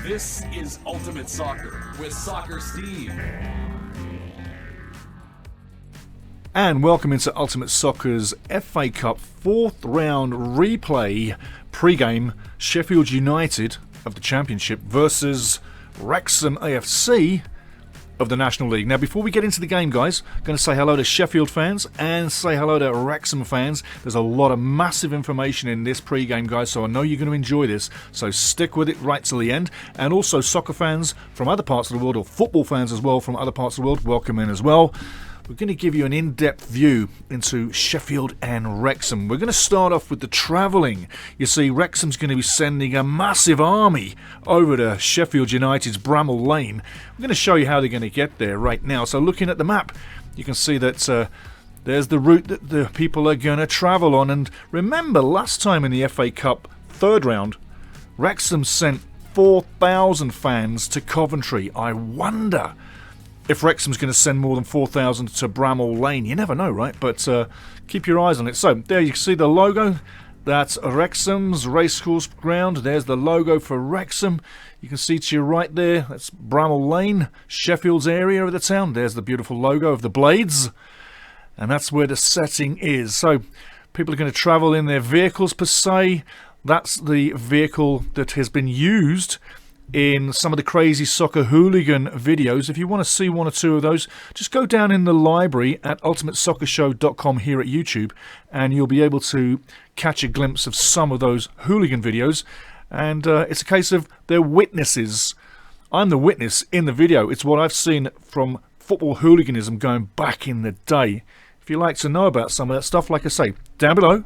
This is Ultimate Soccer with Soccer Steve. And welcome into Ultimate Soccer's FA Cup 4th round replay pre-game. Sheffield United of the Championship versus Wrexham AFC of the National League. Now, before we get into the game, guys, I'm going to say hello to Sheffield fans and say hello to Wrexham fans. There's a lot of massive information in this pre-game, guys, so I know you're going to enjoy this. So stick with it right till the end. And also soccer fans from other parts of the world, or football fans as well from other parts of the world, welcome in as well. We're going to give you an in-depth view into Sheffield and Wrexham. We're going to start off with the travelling. You see, Wrexham's going to be sending a massive army over to Sheffield United's Bramall Lane. We're going to show you how they're going to get there right now. So looking at the map, you can see that there's the route that the people are going to travel on. And remember, last time in the FA Cup 3rd round, Wrexham sent 4,000 fans to Coventry. I wonder if Wrexham's going to send more than 4,000 to Bramall Lane. You never know, right? But keep your eyes on it. So there you can see the logo. That's Wrexham's racecourse ground. There's the logo for Wrexham. You can see to your right there, that's Bramall Lane, Sheffield's area of the town. There's the beautiful logo of the Blades. And that's where the setting is. So people are going to travel in their vehicles per se. That's the vehicle that has been used in some of the Crazy Soccer Hooligan videos. If you want to see one or two of those, just go down in the library at ultimatesoccershow.com here at YouTube, and you'll be able to catch a glimpse of some of those hooligan videos. And it's a case of they're witnesses. I'm the witness in the video. It's what I've seen from football hooliganism going back in the day. If you'd like to know about some of that stuff, like I say, down below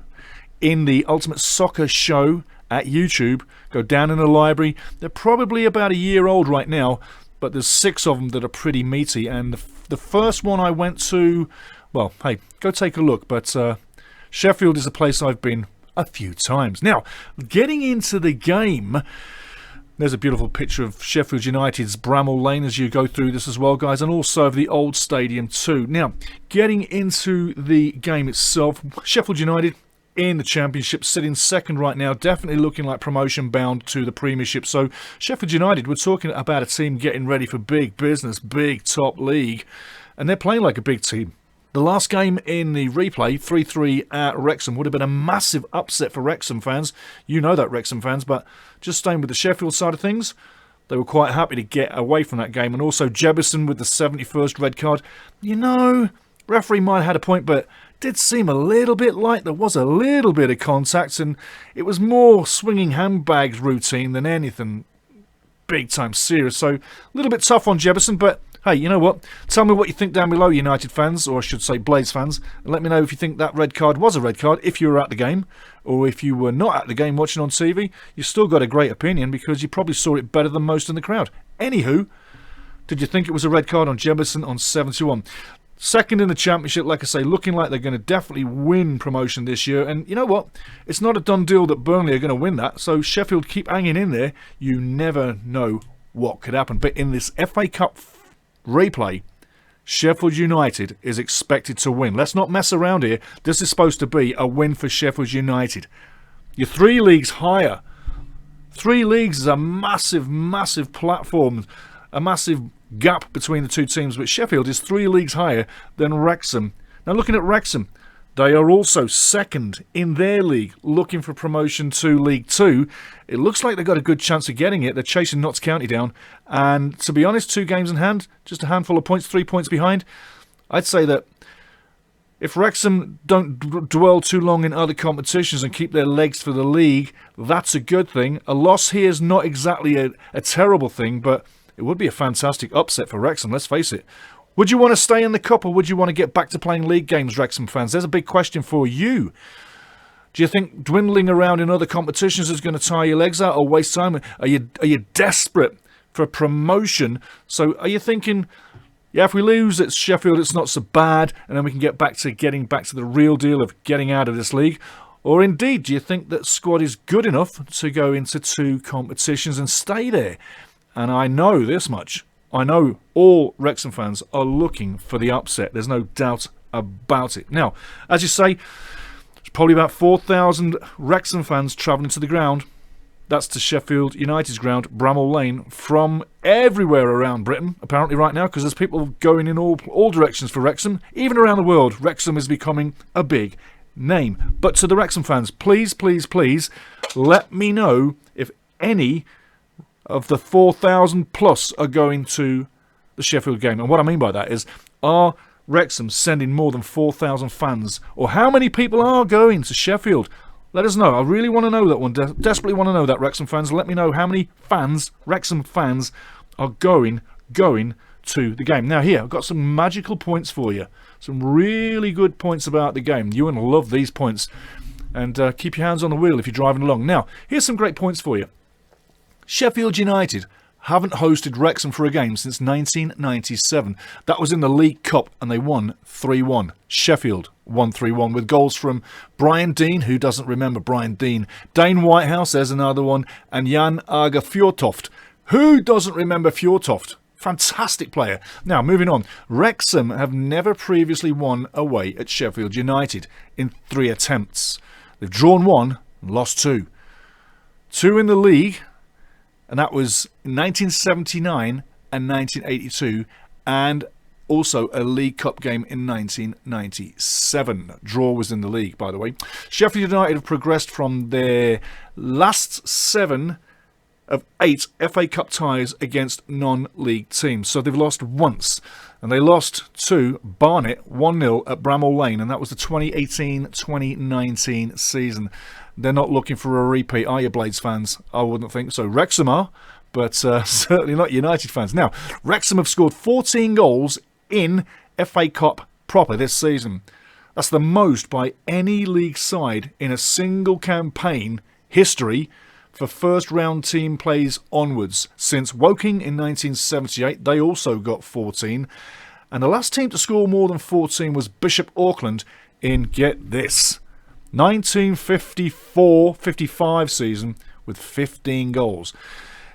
in the Ultimate Soccer Show at YouTube, go down in the library. They're probably about a year old right now, but there's 6 of them that are pretty meaty. And the first one I went to, well, hey, go take a look. But Sheffield is a place I've been a few times. Now, getting into the game, there's a beautiful picture of Sheffield United's Bramall Lane as you go through this as well, guys, and also of the old stadium too. Now, getting into the game itself, Sheffield United in the Championship, sitting 2nd right now, definitely looking like promotion bound to the Premiership. So Sheffield United, we're talking about a team getting ready for big business, big top league, and they're playing like a big team. The last game in the replay, 3-3 at Wrexham, would have been a massive upset for Wrexham fans. You know that, Wrexham fans, but just staying with the Sheffield side of things, they were quite happy to get away from that game. And also Jebison with the 71st red card. You know, referee might have had a point, but did seem a little bit like there was a little bit of contact, and it was more swinging handbags routine than anything big time serious. So a little bit tough on Jebison, but hey, you know what? Tell me what you think down below, United fans, or I should say Blades fans, and let me know if you think that red card was a red card, if you were at the game, or if you were not at the game watching on TV. You still got a great opinion because you probably saw it better than most in the crowd. Anywho, did you think it was a red card on Jebison on 71? 2nd in the Championship, like I say, looking like they're going to definitely win promotion this year. And you know what? It's not a done deal that Burnley are going to win that. So Sheffield, keep hanging in there. You never know what could happen. But in this FA Cup replay, Sheffield United is expected to win. Let's not mess around here. This is supposed to be a win for Sheffield United. You're 3 leagues higher. 3 leagues is a massive, massive platform, a massive gap between the two teams, but Sheffield is 3 leagues higher than Wrexham. Now looking at Wrexham, they are also 2nd in their league, looking for promotion to League 2. It looks like they've got a good chance of getting it. They're chasing Notts County down, and to be honest, 2 games in hand, just a handful of points, 3 points behind. I'd say that if Wrexham don't dwell too long in other competitions and keep their legs for the league, that's a good thing. A loss here is not exactly a terrible thing, but it would be a fantastic upset for Wrexham, let's face it. Would you want to stay in the Cup, or would you want to get back to playing league games, Wrexham fans? There's a big question for you. Do you think dwindling around in other competitions is going to tire your legs out or waste time? Are you desperate for promotion? So are you thinking, yeah, if we lose at Sheffield, it's not so bad, and then we can get back to getting back to the real deal of getting out of this league? Or indeed, do you think that squad is good enough to go into 2 competitions and stay there? And I know this much. I know all Wrexham fans are looking for the upset. There's no doubt about it. Now, as you say, there's probably about 4,000 Wrexham fans travelling to the ground. That's to Sheffield United's ground, Bramall Lane, from everywhere around Britain, apparently right now, because there's people going in all directions for Wrexham. Even around the world, Wrexham is becoming a big name. But to the Wrexham fans, please, please, please, let me know if any of the 4,000 plus are going to the Sheffield game. And what I mean by that is, are Wrexham sending more than 4,000 fans? Or how many people are going to Sheffield? Let us know. I really want to know that one. Desperately want to know that, Wrexham fans. Let me know how many fans, Wrexham fans, are going to the game. Now here, I've got some magical points for you. Some really good points about the game. You're going to love these points. And keep your hands on the wheel if you're driving along. Now, here's some great points for you. Sheffield United haven't hosted Wrexham for a game since 1997. That was in the League Cup and they won 3-1. Sheffield won 3-1 with goals from Brian Deane, who doesn't remember Brian Deane, Dane Whitehouse, there's another one, and Jan Åge Fjørtoft. Who doesn't remember Fjørtoft? Fantastic player. Now, moving on. Wrexham have never previously won away at Sheffield United in 3 attempts. They've drawn 1 and lost 2. 2 in the league, and that was in 1979 and 1982, and also a League Cup game in 1997. Draw was in the league, by the way. Sheffield United have progressed from their last 7 of 8 FA Cup ties against non-league teams. So they've lost once, and they lost to Barnet 1-0 at Bramall Lane, and that was the 2018-2019 season. They're not looking for a repeat, are you, Blades fans? I wouldn't think so. Wrexham are, but certainly not United fans. Now, Wrexham have scored 14 goals in FA Cup proper this season. That's the most by any league side in a single campaign history for first round team plays onwards. Since Woking in 1978, they also got 14. And the last team to score more than 14 was Bishop Auckland in, get this, 1954-55 season with 15 goals.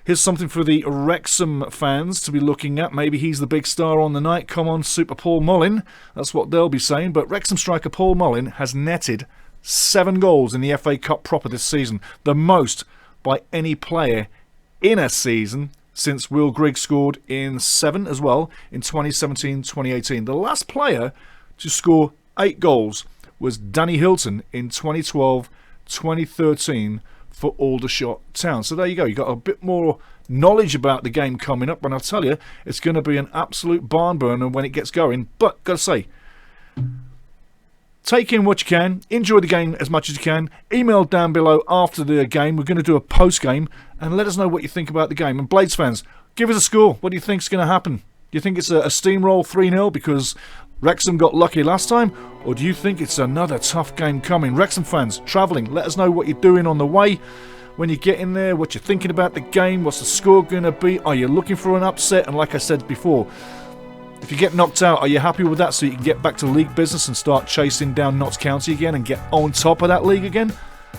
Here's something for the Wrexham fans to be looking at. Maybe he's the big star on the night. Come on, Super Paul Mullin. That's what they'll be saying. But Wrexham striker Paul Mullin has netted 7 goals in the FA Cup proper this season. The most by any player in a season since Will Grigg scored in 7 as well in 2017-2018. The last player to score 8 goals was Danny Hilton in 2012-2013 for Aldershot Town. So there you go. You got a bit more knowledge about the game coming up, and I'll tell you, it's going to be an absolute barn burner when it gets going. But gotta say, take in what you can, enjoy the game as much as you can. Email down below after the game. We're going to do a post game, and let us know what you think about the game. And Blades fans, give us a score. What do you think is going to happen? Do you think it's a steamroll 3-0 because Wrexham got lucky last time? Or do you think it's another tough game coming? Wrexham fans, travelling, let us know what you're doing on the way. When you get in there, what you're thinking about the game, what's the score going to be? Are you looking for an upset? And like I said before, if you get knocked out, are you happy with that so you can get back to league business and start chasing down Notts County again and get on top of that league again?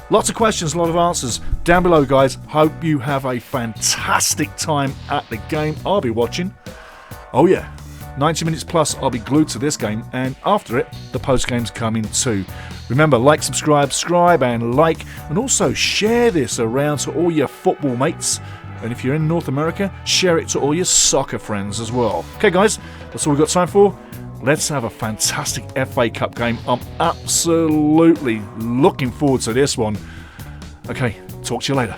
Lots of questions, a lot of answers down below, guys. Hope you have a fantastic time at the game. I'll be watching. Oh yeah, 90 minutes plus, I'll be glued to this game, and after it, the post-game's coming too. Remember, like, subscribe, and like, and also share this around to all your football mates. And if you're in North America, share it to all your soccer friends as well. Okay, guys, that's all we've got time for. Let's have a fantastic FA Cup game. I'm absolutely looking forward to this one. Okay, talk to you later.